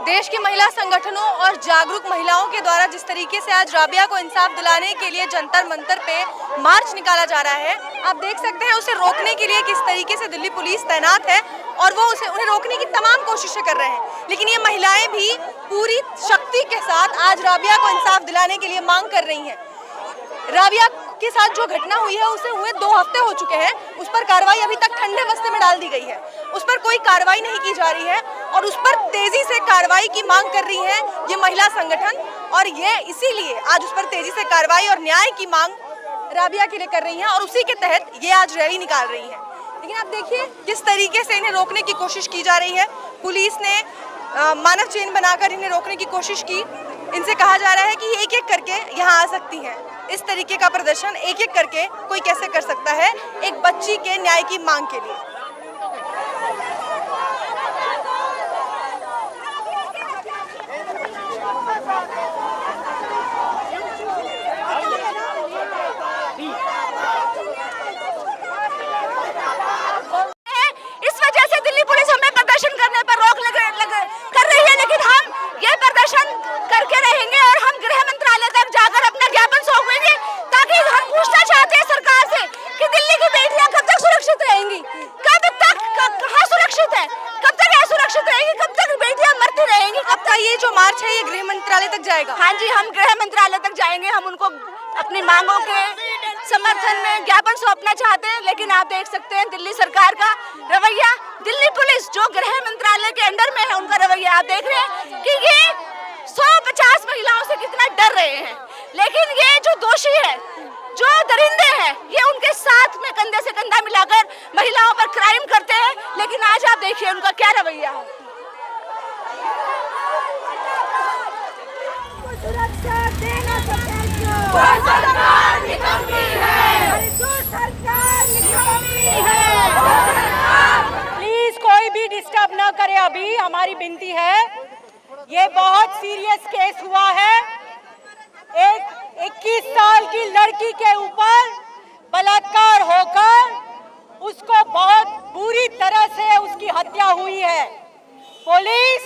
देश की महिला संगठनों और जागरूक महिलाओं के द्वारा जिस तरीके से आज राबिया को इंसाफ दिलाने के लिए जंतर मंतर पे मार्च निकाला जा रहा है, आप देख सकते हैं उसे रोकने के लिए किस तरीके से दिल्ली पुलिस तैनात है और वो उन्हें रोकने की तमाम कोशिशें कर रहे हैं। लेकिन ये महिलाएं भी पूरी शक्ति के साथ आज राबिया को इंसाफ दिलाने के लिए मांग कर रही हैं। राबिया के साथ जो घटना हुई है उसे हुए 2 हफ्ते हो चुके हैं, उस पर कार्रवाई अभी तक ठंडे बस्ते में डाल दी गई है, उस पर कोई कार्रवाई नहीं की जा रही है और उस पर तेजी से कार्रवाई की मांग कर रही है ये महिला संगठन। और ये इसीलिए आज उस पर तेजी से कार्रवाई और न्याय की मांग राबिया के लिए कर रही है और उसी के तहत ये आज रैली निकाल रही है। लेकिन आप देखिए किस तरीके से इन्हें रोकने की कोशिश की जा रही है। पुलिस ने मानव चेन बनाकर इन्हें रोकने की कोशिश की। इनसे कहा जा रहा है कि एक एक करके यहाँ आ सकती हैं। इस तरीके का प्रदर्शन एक एक करके कोई कैसे कर सकता है एक बच्ची के न्याय की मांग के लिए। इस वजह से दिल्ली पुलिस हमें प्रदर्शन करने पर रोक कर रही है, लेकिन हम ये प्रदर्शन करके रहेंगे और हम गृह मंत्रालय तक जाकर अपना ज्ञापन सौंपेंगे, ताकि हम पूछना चाहते हैं सरकार से कि दिल्ली की बेटियां कब तक सुरक्षित रहेंगी, कब तक कहाँ सुरक्षित है, कब तक असुरक्षित रहेंगी, कब तक बेटियां मरती रहेंगी, कब तक। ये जो मार्च है ये गृह मंत्रालय तक जाएगा? हाँ जी, हम गृह मंत्रालय तक जाएंगे। हम उनको अपनी मांगों के समर्थन में ज्ञापन सौंपना चाहते हैं, लेकिन आप देख सकते हैं दिल्ली सरकार का रवैया, दिल्ली पुलिस जो गृह मंत्रालय के अंडर में है उनका रवैया आप देख रहे हैं कि ये 150 महिलाओं से कितना डर रहे हैं। लेकिन ये जो दोषी है, जो दरिंदे हैं, ये उनके साथ में कंधे से कंधा मिलाकर महिलाओं पर क्राइम करते हैं। लेकिन आज आप देखिए उनका क्या रवैया है। प्लीज कोई भी डिस्टर्ब न करे। अभी हमारी विनती है, ये बहुत सीरियस केस हुआ है। एक 21 साल की लड़की के ऊपर बलात्कार होकर उसको बहुत बुरी तरह से उसकी हत्या हुई है। पुलिस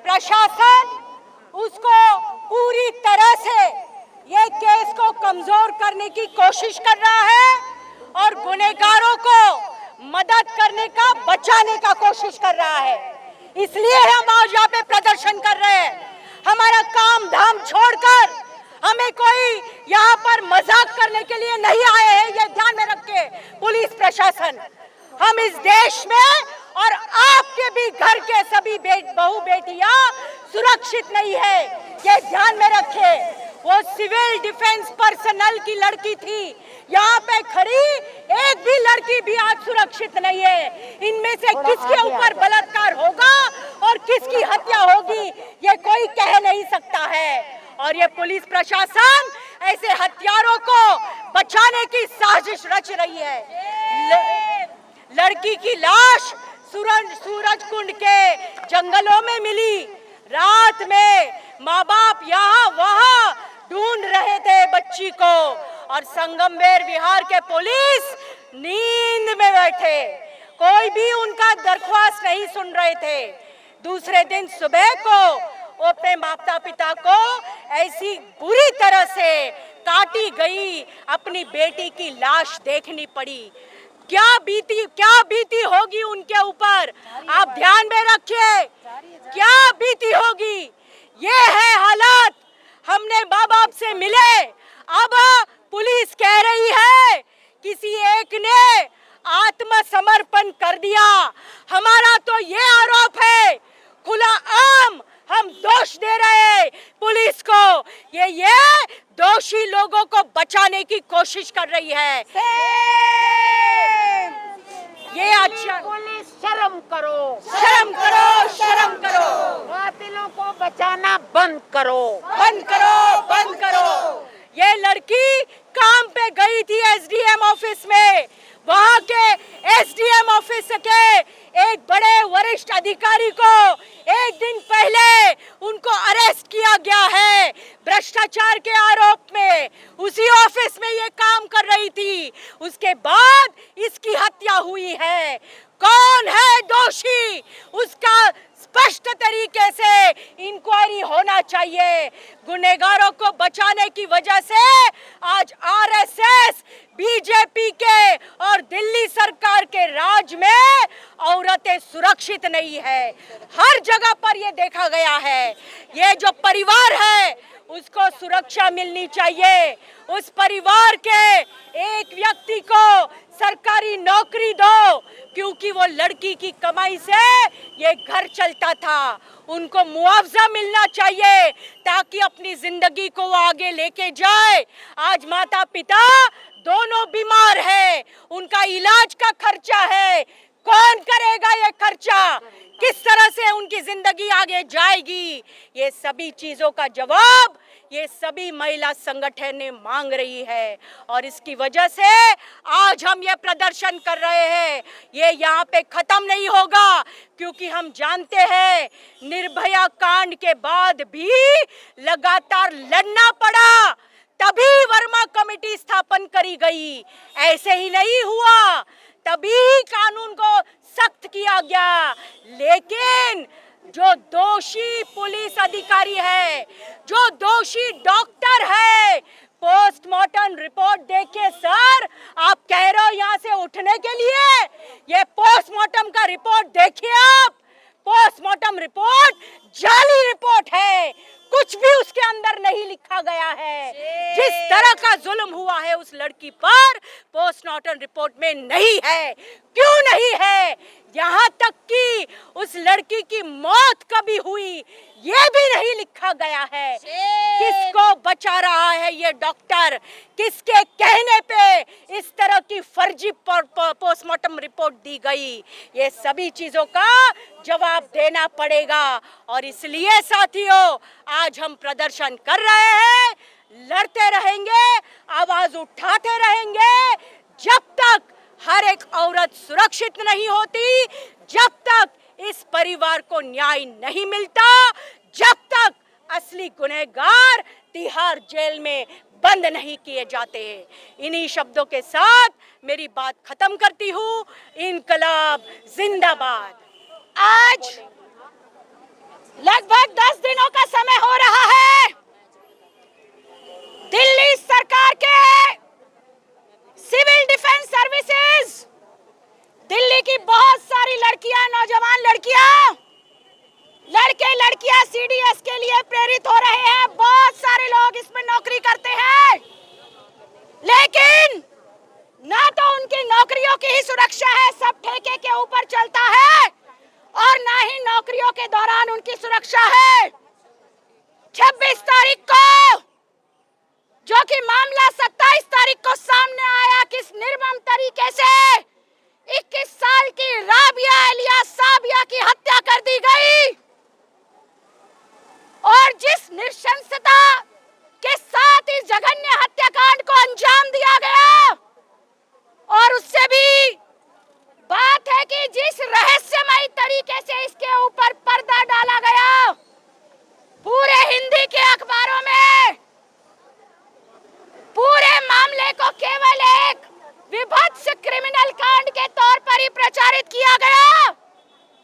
प्रशासन उसको पूरी तरह से ये केस को कमजोर करने की कोशिश कर रहा है और गुनहगारों को मदद करने का, बचाने का कोशिश कर रहा है। इसलिए हम आज यहाँ पे प्रदर्शन कर रहे हैं। हमारा काम धाम छोड़कर हमें कोई यहाँ पर मजाक करने के लिए नहीं आए हैं, ये ध्यान में रखे पुलिस प्रशासन। हम इस देश में और आपके भी घर के सभी बहू बेटियां सुरक्षित नहीं है, ये ध्यान में रखे। वो सिविल डिफेंस पर्सनल की लड़की थी, यहाँ पे खड़ी एक भी लड़की भी आज सुरक्षित नहीं है। इनमें से किसके ऊपर बलात्कार होगा और किसकी हत्या होगी ये कोई कह नहीं सकता है। और ये पुलिस प्रशासन ऐसे हत्यारों को बचाने की साजिश रच रही है। लड़की की लाश सूरज कुंड के जंगलों में मिली। रात में माँ बाप यहाँ वहाँ ढूंढ रहे थे बच्ची को और संगमवेर विहार के पुलिस नींद में बैठे, कोई भी उनका दरख्वास्त नहीं सुन रहे थे। दूसरे दिन सुबह को वो अपने माता पिता को ऐसी बुरी तरह से काटी गई अपनी बेटी की लाश देखनी पड़ी। क्या बीती होगी उनके ऊपर, आप ध्यान में रखिए, क्या बीती होगी। ये है हालात। हमने माँ बाप से मिले, अब पुलिस कह रही है किसी एक ने आत्मसमर्पण कर दिया। हमारा तो ये आरोप है, खुला आम हम दोष दे रहे हैं पुलिस को, ये दोषी लोगों को बचाने की कोशिश कर रही है। ये अच्छा, पुलिस शर्म करो, शर्म करो, शर्म करो। कातिलों को बचाना बंद करो, बंद करो, बंद करो। ये लड़की काम पे गई थी एसडीएम ऑफिस में, वहाँ के एसडीएम ऑफिस के एक बड़े वरिष्ठ अधिकारी को एक दिन पहले उनको अरेस्ट किया गया है भ्रष्टाचार के आरोप में। उसी ऑफिस में ये काम कर रही थी, उसके बाद इसकी हत्या हुई है। कौन है दोषी उसका स्पष्ट तरीके से चाहिए। गुनहगारों को बचाने की वजह से आज आरएसएस, बीजेपी के और दिल्ली सरकार के राज में औरतें सुरक्षित नहीं है। हर जगह पर ये देखा गया है। ये जो परिवार है उसको सुरक्षा मिलनी चाहिए। उस परिवार के एक व्यक्ति को सरकारी नौकरी दो, क्योंकि वो लड़की की कमाई से ये घर चलता था। उनको मुआवजा मिलना चाहिए ताकि अपनी जिंदगी को आगे लेके जाए। आज माता पिता दोनों बीमार है, उनका इलाज का खर्चा है। कौन करेगा ये खर्चा? किस तरह से उनकी जिंदगी आगे जाएगी? ये सभी चीजों का जवाब ये सभी महिला संगठन ने मांग रही है और इसकी वजह से आज हम ये प्रदर्शन कर रहे हैं। ये यहाँ पे खत्म नहीं होगा, क्योंकि हम जानते हैं निर्भया कांड के बाद भी लगातार लड़ना पड़ा, तभी वर्मा कमेटी स्थापन करी गई। ऐसे ही नहीं हुआ, तभी कानून को सख्त किया गया। लेकिन जो दोषी पुलिस अधिकारी है, जो दोषी डॉक्टर है, पोस्टमार्टम रिपोर्ट देखिए सर, आप कह रहे हो यहाँ से उठने के लिए? ये पोस्टमार्टम का रिपोर्ट देखिए आप। पोस्टमार्टम रिपोर्ट जाली रिपोर्ट है, कुछ भी उसके अंदर नहीं लिखा गया है। जिस तरह का जुल्म हुआ है उस लड़की पर पोस्टमार्टम रिपोर्ट में नहीं है। क्यों नहीं है? यहाँ तक कि उस लड़की की मौत कभी हुई ये भी नहीं लिखा गया है। किसको बचा रहा है ये डॉक्टर? किसके कहने पे इस तरह की फर्जी पोस्टमार्टम रिपोर्ट दी गई? ये सभी चीजों का जवाब देना पड़ेगा। और इसलिए साथियों आज हम प्रदर्शन कर रहे हैं, लड़ते रहेंगे, आवाज उठाते रहेंगे, जब तक हर एक औरत सुरक्षित नहीं होती, जब तक इस परिवार को न्याय नहीं मिलता, जब तक असली गुनहगार तिहाड़ जेल में बंद नहीं किए जाते हैं। इन्हीं शब्दों के साथ मेरी बात खत्म करती हूँ। इनकलाब जिंदाबाद। आज लगभग 10 दिनों का समय हो रहा है दिल्ली सरकार के सिविल डिफेंस सर्विसेज, दिल्ली की बहुत सारी लड़कियां, नौजवान लड़कियां, लड़के लड़कियां सीडीएस के लिए प्रेरित हो रहे हैं। बहुत सारे लोग इसमें नौकरी करते हैं, लेकिन ना तो उनकी नौकरियों की ही सुरक्षा है, सब ठेके के ऊपर चलता है, और ना ही नौकरियों के दौरान उनकी सुरक्षा है। 26 तारीख को जो कि मामला 27 तारीख को सामने आया, किस निर्मम तरीके से 21 साल की राबिया इलियास साबिया की हत्या कर दी गई, और जिस नृशंसता के साथ इस जघन्य हत्याकांड को अंजाम दिया गया, और उससे भी बात है कि जिस रहस्यमयी तरीके से इसके ऊपर पर्दा डाला गया, पूरे हिंदी के अखबारों में पूरे मामले को केवल एक विभत्स क्रिमिनल कांड के तौर पर ही प्रचारित किया गया,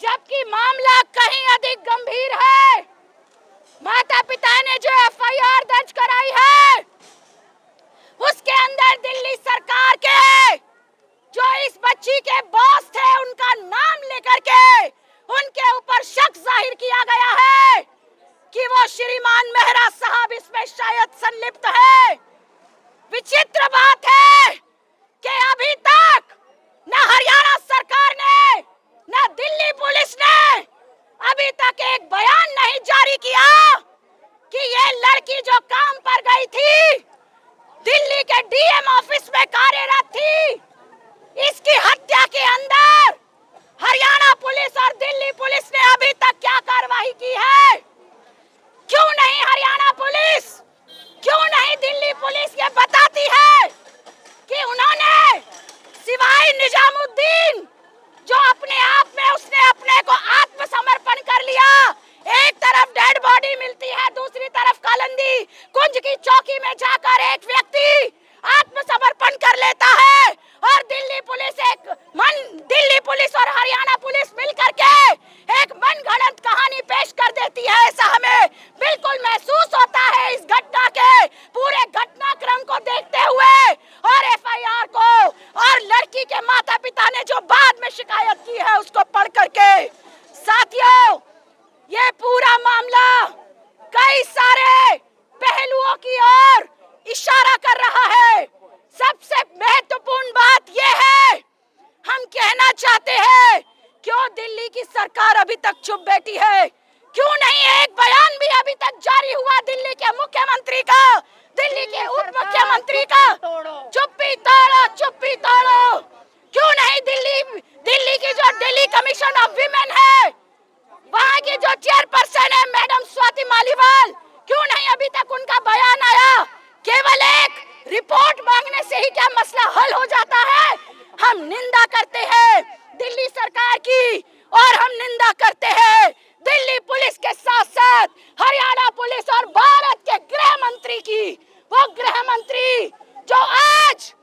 जबकि मामला कहीं अधिक गंभीर है। माता पिता ने जो एफआईआर दर्ज कराई है, उसके अंदर दिल्ली सरकार के जो इस बच्ची के बॉस थे उनका नाम लेकर के उनके ऊपर शक जाहिर किया गया है कि वो श्रीमान मेहरा साहब इसमें शायद संलिप्त है। विचित्र बात है कि अभी तक न हरियाणा सरकार ने, न दिल्ली पुलिस ने अभी तक एक बयान नहीं जारी किया कि ये लड़की जो काम पर गई थी, दिल्ली के डीएम ऑफिस में कार्यरत थी, इसकी हत्या के अंदर हरियाणा पुलिस और दिल्ली पुलिस ने अभी तक क्या कार्रवाई की है? क्यों नहीं हरियाणा पुलिस, क्यों नहीं दिल्ली पुलिस ये बताती है कि उन्होंने सिवाय निजामुद्दीन, जो अपने आप में उसने अपने को आत्मसमर्पण कर लिया, एक तरफ डेड बॉडी मिलती है, दूसरी तरफ कालंदी कुंज की चौकी में जाकर एक व्यक्ति आत्मसमर्पण कर लेता है, और दिल्ली पुलिस और हरियाणा पुलिस मिलकर के एक मनगढ़ंत कहानी पेश कर देती है। ऐसा हमें बिल्कुल महसूस होता है इस घटना के पूरे घटनाक्रम को देखते हुए और एफआईआर को और लड़की के माता पिता ने जो बाद में शिकायत की है उसको पढ़ करके। साथियों, ये पूरा मामला कई सारे पहलुओं की ओर इशारा कर रहा है। सबसे महत्वपूर्ण बात यह है, हम कहना चाहते हैं क्यों दिल्ली की सरकार अभी तक चुप बैठी है? क्यों नहीं एक बयान भी अभी तक जारी हुआ दिल्ली के मुख्यमंत्री का, दिल्ली के उप मुख्यमंत्री का? चुप्पी तोड़ो, चुप्पी तोड़ो। क्यों नहीं दिल्ली की जो दिल्ली कमीशन ऑफ विमेन है, वहाँ की जो चेयरपर्सन है मैडम स्वाति मालीवाल, क्यों नहीं अभी तक उनका बयान आया? केवल एक रिपोर्ट मांगने से ही क्या मसला हल हो जाता है? हम निंदा करते हैं दिल्ली सरकार की और हम निंदा करते हैं दिल्ली पुलिस के साथ साथ हरियाणा पुलिस और भारत के गृह मंत्री की। वो गृह मंत्री जो आज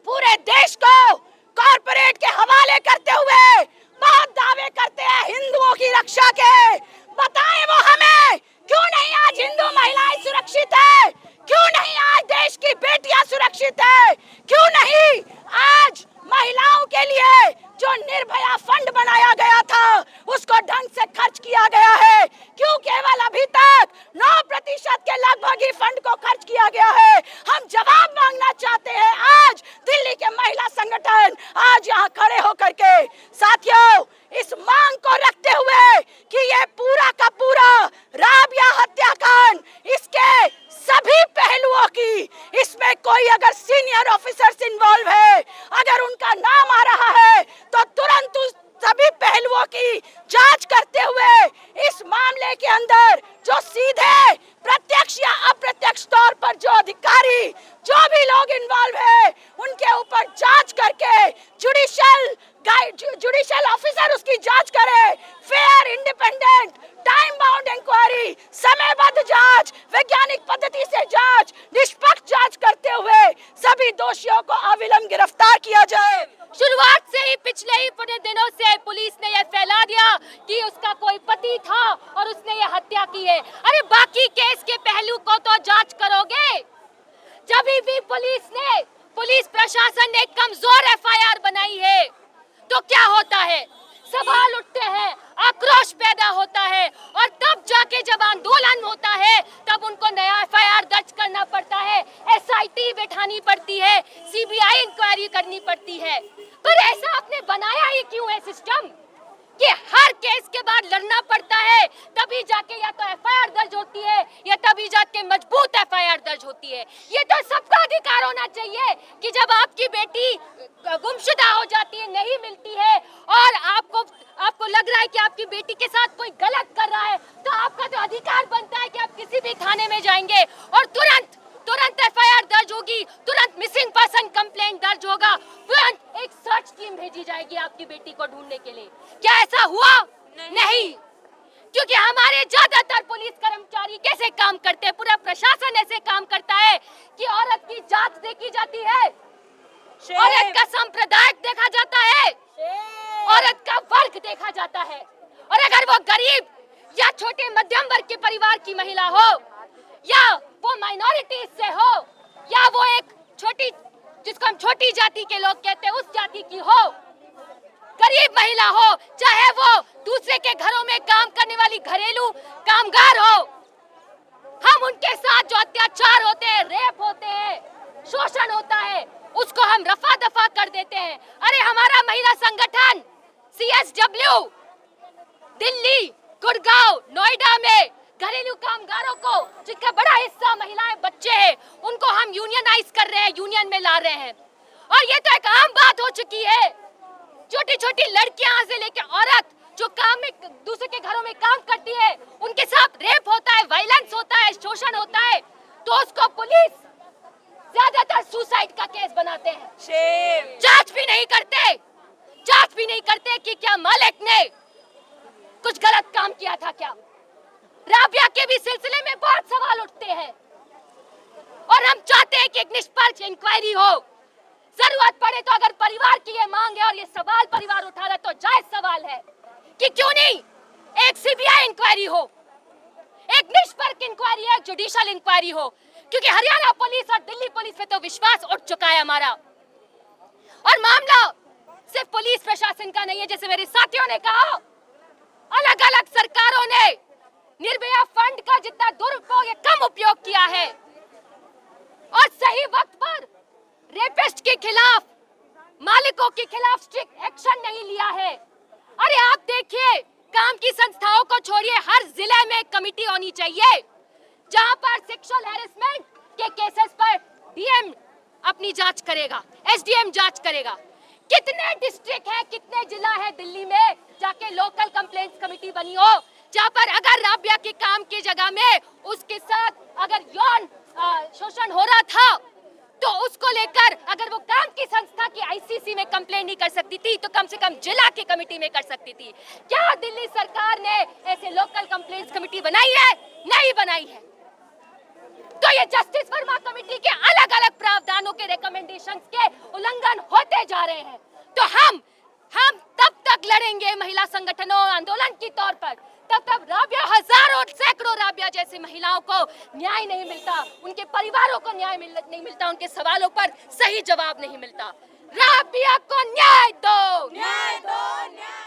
पूरे देश को कॉर्पोरेट के हवाले करते हुए बहुत दावे करते हैं हिंदुओं की रक्षा के। बताएं वो हमें, क्यों नहीं आज हिंदू महिलाएं सुरक्षित है? क्यों नहीं आज देश की बेटियां सुरक्षित है? क्यों नहीं आज महिलाओं के लिए जो निर्भया फंड बनाया गया था उसको ढंग से खर्च किया गया है? क्यों केवल अभी तक 9% के लगभग ही फंड को खर्च किया गया है? हम जवाब मांगना चाहते हैं आज दिल्ली के महिला संगठन आज यहाँ खड़े होकर के। साथियों, इस मांग को रखते हुए कि ये पूरा का पूरा राबिया हत्याकांड, इसके सभी पहलुओं की, इसमें कोई अगर सीनियर ऑफिसर्स इन्वॉल्व है, अगर उनका नाम आ रहा है तो तुरंत उस सभी पहलुओं की जांच करते हुए इस मामले के अंदर जो सीधे प्रत्यक्ष या अप्रत्यक्ष तौर पर जो अधिकारी जो भी लोग इन्वॉल्व है उनके ऊपर जांच करके जुडिशियल ऑफिसर उसकी जांच करे। Fair, independent, time bound inquiry, समयबद्ध जांच, वैज्ञानिक पद्धति से जांच, निष्पक्ष जांच करते हुए सभी दोषियों को अविलंब गिरफ्तार किया जाए। शुरुआत से ही पिछले ही पूरे दिनों से पुलिस ने यह फैला दिया कि उसका कोई पति था और उसने ये हत्या की है। अरे बाकी केस के पहलू को तो जांच करोगे। जब भी पुलिस प्रशासन ने कमजोर एफआईआर बनाई है तो क्या होता है? सवाल उठते हैं, आक्रोश पैदा होता है और तब जाके जब आंदोलन होता है तब उनको नया एफआईआर दर्ज करना पड़ता है, एसआईटी बैठानी पड़ती है, सीबीआई इंक्वायरी करनी पड़ती है। पर ऐसा आपने बनाया ही क्यों है सिस्टम कि हर केस के बाद लड़ना पड़ता है, तभी जाके या तो एफआईआर दर्ज होती है या तभी जाके मजबूत एफआईआर दर्ज होती है। ये तो सबका अधिकार होना चाहिए कि जब आपकी बेटी गुमशुदा हो जाती है, नहीं मिलती है और आपको लग रहा है कि आपकी बेटी के साथ कोई गलत कर रहा है, तो आपका तो अधिकार बनता है कि आप किसी भी थाने में जाएंगे और तुरंत एफआईआर दर्ज होगी, तुरंत मिसिंग पर्सन कंप्लेंट दर्ज होगा, तुरंत एक सर्च टीम भेजी जाएगी आपकी बेटी को ढूंढने के लिए। क्या ऐसा हुआ? नहीं। क्योंकि हमारे ज्यादातर पुलिस कर्मचारी कैसे काम करते हैं, पूरा प्रशासन ऐसे काम करता है कि औरत की जांच देखी जाती है, औरत का संप्रदाय देखा जाता है, औरत का वर्ग देखा जाता है। और अगर वो गरीब या छोटे मध्यम वर्ग के परिवार की महिला हो या वो माइनॉरिटीज से हो या वो एक जिसको हम छोटी जाति के लोग कहते हैं उस जाति की हो, गरीब महिला हो, चाहे वो दूसरे के घरों में काम करने वाली घरेलू कामगार हो, हम उनके साथ जो अत्याचार होते हैं, रेप होते हैं, शोषण होता है, उसको हम रफा दफा कर देते हैं। अरे हमारा महिला संगठन CSW दिल्ली, गुड़गांव, नोएडा में घरेलू कामगारों को, जिनका बड़ा हिस्सा महिलाएं, बच्चे हैं, उनको हम यूनियनाइज कर रहे हैं, यूनियन में ला रहे हैं। और ये तो एक आम बात हो चुकी है। छोटी छोटी लड़कियां से लेकर औरत जो काम में दूसरे के घरों में काम करती है, उनके साथ रेप होता है, वायलेंस होता है, शोषण होता है, तो उसको पुलिस ज्यादातर सुसाइड का केस बनाते हैं। जांच भी नहीं करते कि क्या मालिक ने कुछ गलत काम किया था क्या। राबिया के भी सिलसिले में बहुत सवाल उठते हैं और हम चाहते हैं कि एक निष्पक्ष इंक्वायरी हो। जरूरत पड़े तो अगर परिवार की ये मांग है और ये सवाल परिवार उठा रहा है तो जायज सवाल है कि क्यों नहीं एक सीबीआई इंक्वायरी हो, एक निष्पक्ष फोरेंसिक इंक्वायरी है, जुडिशियल इंक्वायरी हो, क्योंकि हरियाणा पुलिस और दिल्ली पुलिस पे तो विश्वास उठ चुका है हमारा। और मामला सिर्फ पुलिस प्रशासन का नहीं है, जैसे मेरे साथियों ने कहा, अलग अलग सरकारों ने निर्भया फंड का जितना दुरुपयोग या कम उपयोग किया है और सही वक्त पर रेपिस्ट के खिलाफ, मालिकों के खिलाफ स्ट्रिक्ट एक्शन नहीं लिया है। अरे आप देखिए, काम की संस्थाओं को छोड़िए, हर जिले में कमेटी होनी चाहिए जहां पर सेक्सुअल हैरेसमेंट के केसेस पर डीएम अपनी जांच करेगा, एसडीएम जांच करेगा। कितने डिस्ट्रिक्ट है, कितने जिला है दिल्ली में जाके लोकल कंप्लेंट्स कमेटी बनी हो, जहां पर अगर राबिया के काम की जगह में उसके साथ अगर यौन शोषण हो रहा था तो उसको लेकर अगर वो काम की संस्था की आईसीसी में कंप्लेंट नहीं कर सकती थी तो कम से कम जिला की कमेटी में कर सकती थी। क्या दिल्ली सरकार ने ऐसे लोकल कंप्लेंट्स कमेटी बनाई है? नहीं बनाई है। तो ये जस्टिस वर्मा कमेटी के अलग अलग प्रावधानों के रिकमेंडेशंस के उल्लंघन होते जा रहे हैं। तो हम तब तक लड़ेंगे महिला संगठनों आंदोलन के तौर पर, तब तक राबिया, हजारों सैकड़ों राबिया जैसी महिलाओं को न्याय नहीं मिलता, उनके परिवारों को न्याय नहीं मिलता, उनके सवालों पर सही जवाब नहीं मिलता। राबिया को न्याय दो, न्याय दो, न्याय